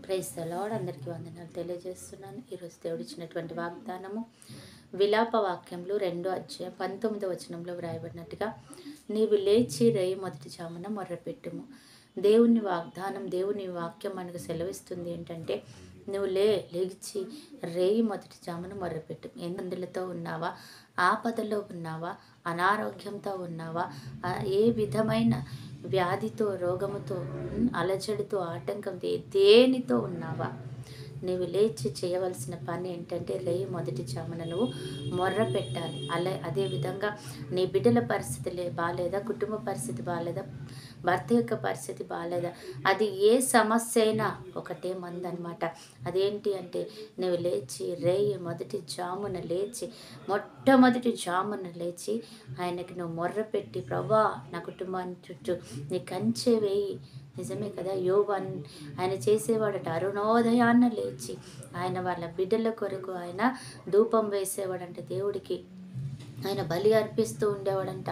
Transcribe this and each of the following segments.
Praise the lord. అందరికీ వందనాలు తెలియజేస్తున్నాను. ఈరోజు దేవుడు ఇచ్చినటువంటి వాగ్దానము విలాప వాక్యంలో 2 అధ్యాయం 19వ వచనంలో వ్రాయబడినట్టుగా, నీవు లేచి రేయి మొదటి జామున మొర్రపెట్టుము. దేవుని వాగ్దానం, దేవుని వాక్యం మనకు సెలవిస్తుంది ఏంటంటే, నువ్వు లేచి రేయి మొదటి జామున మొర్రపెట్టు. ఇబ్బందులతో ఉన్నావా, ఆపదలో ఉన్నావా, అనారోగ్యంతో ఉన్నావా, ఏ విధమైన వ్యాధితో, రోగముతో, అలజడితో, ఆటంకంతో, దేనితో ఉన్నావా, నీవు లేచి చేయవలసిన పని ఏంటంటే, రేయి మొదటి జామున నువ్వు మొర్ర పెట్టాలి. అదేవిధంగా నీ బిడ్డల పరిస్థితి బాగాలేదా, కుటుంబ పరిస్థితి బాగాలేదా, భర్త యొక్క పరిస్థితి బాగాలేదా, అది ఏ సమస్య అయినా ఒకటే మందనమాట. అదేంటి అంటే, నువ్వు లేచి రేయి మొదటి జామున లేచి, మొట్టమొదటి జామున లేచి ఆయనకి నువ్వు మొర్ర పెట్టి, ప్రభా నా కుటుంబాన్ని చుట్టూ నీ కంచె వేయి. నిజమే కదా, యోబు ఆయన చేసేవాడట. అరుణోదయాన్న లేచి ఆయన వాళ్ళ బిడ్డల కొరకు ఆయన ధూపం వేసేవాడంట దేవుడికి. ఆయన బలి అర్పిస్తూ ఉండేవాడంట.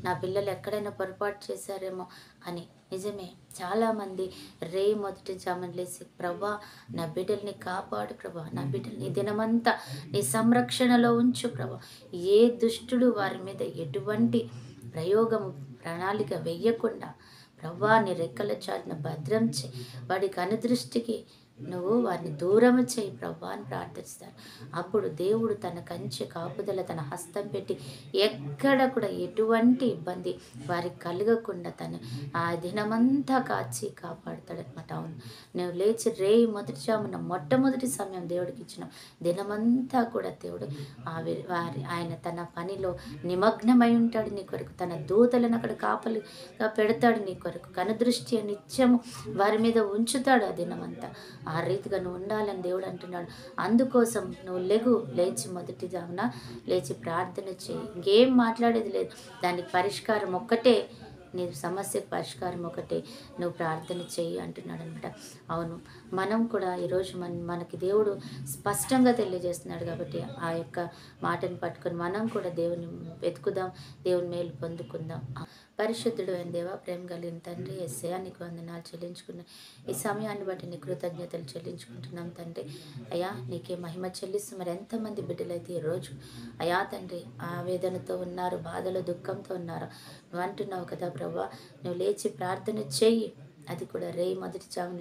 నా పిల్లలు ఎక్కడైనా పొరపాటు చేశారేమో అని. నిజమే, చాలామంది రేయి మొదటి జామున లేసి, ప్రభా నా బిడ్డల్ని కాపాడు ప్రభా, నా బిడ్డల్ని దినమంతా నీ సంరక్షణలో ఉంచు ప్రభా, ఏ దుష్టుడు వారి మీద ఎటువంటి ప్రయోగము ప్రణాళిక వెయ్యకుండా ప్రభా నీ రెక్కల చాటున భద్రం చేయి, వాడికి అనుదృష్టికి నువ్వు వారిని దూరం చేయి ప్రభా అని ప్రార్థిస్తారు. అప్పుడు దేవుడు తన కంచె కాపుదల, తన హస్తం పెట్టి ఎక్కడ కూడా ఎటువంటి ఇబ్బంది వారికి కలగకుండా తను ఆ దినమంతా కాచి కాపాడుతాడనమాట. అవును, నువ్వు లేచి రేయి మొదటి జామున మొట్టమొదటి సమయం దేవుడికి ఇచ్చిన దినమంతా కూడా దేవుడు ఆయన తన పనిలో నిమగ్నమై ఉంటాడు నీ కొరకు. తన దూతలను అక్కడ కాపలిగా పెడతాడు నీ కొరకు. కనుదృష్టి నిత్యము వారి మీద ఉంచుతాడు ఆ దినమంతా. ఆ రీతిగా నువ్వు ఉండాలని దేవుడు అంటున్నాడు. అందుకోసం నువ్వు లేచి మొదటి జామున లేచి ప్రార్థన చేయి. ఇంకేం మాట్లాడేది లేదు. దానికి పరిష్కారం ఒక్కటే, నీ సమస్యకు పరిష్కారం ఒకటే, నువ్వు ప్రార్థన చెయ్యి అంటున్నాడు అనమాట. అవును, మనం కూడా ఈరోజు మనకి దేవుడు స్పష్టంగా తెలియజేస్తున్నాడు కాబట్టి ఆ యొక్క మాటను పట్టుకొని మనం కూడా దేవుని వెతుకుదాం, దేవుని మేలు పొందుకుందాం. పరిశుద్ధుడు అయిన దేవ, ప్రేమ కలిగిన తండ్రి, యేసయ్యా నీకు వందనాలు చెల్లించుకున్నాం. ఈ సమయాన్ని బట్టి నీ కృతజ్ఞతలు చెల్లించుకుంటున్నాం తండ్రి. అయ్యా నీకే మహిమ చెల్లిస్తూ, మరి ఎంతమంది బిడ్డలైతే ఈరోజు అయ్యా తండ్రి ఆవేదనతో ఉన్నారు, బాధలో దుఃఖంతో ఉన్నారు. నువ్వు అంటున్నావు కదా ప్రభా, నువ్వు లేచి ప్రార్థన చెయ్యి, అది కూడా రేయి మొదటి జామున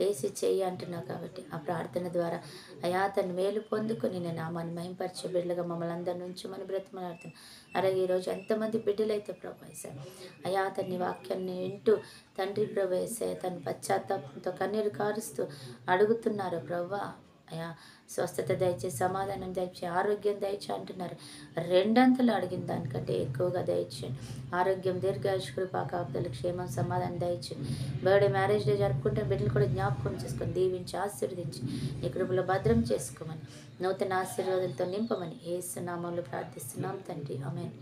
లేచి చెయ్యి అంటున్నావు. కాబట్టి ఆ ప్రార్థన ద్వారా అయా తను మేలు పొందుకొని నేను నామాన్ని మహింపరిచే బిడ్డలుగా మమ్మల్ని అందరి నుంచి మనం బ్రతిమలాడుతున్నాను. అలాగే ఈరోజు ఎంతమంది బిడ్డలైతే ప్రభు వేశారు అయా తన్ని వాక్యాన్ని వింటూ తండ్రి ప్రభు వేసే తను పశ్చాత్తాపంతో కన్నీరు కారుస్తూ అడుగుతున్నారు ప్రభా, అయా స్వస్థత దయచే, సమాధానం దయచే, ఆరోగ్యం దయచే అంటున్నారు. రెండంతలు అడిగిన దానికంటే ఎక్కువగా దయచేయండి. ఆరోగ్యం, దీర్ఘాయుష్, కృపా, కాపుదలు, క్షేమం, సమాధానం దయచేయండి. బర్త్డే, మ్యారేజ్ డే జరుపుకుంటే బిడ్డలు కూడా జ్ఞాపకం చేసుకొని దీవించి ఆశీర్వదించి నీ కృపలో భద్రం చేసుకోమని, నూతన ఆశీర్వాదాలతో నింపమని యేసు నామములో ప్రార్థిస్తున్నాం తండ్రి. ఆమేన్.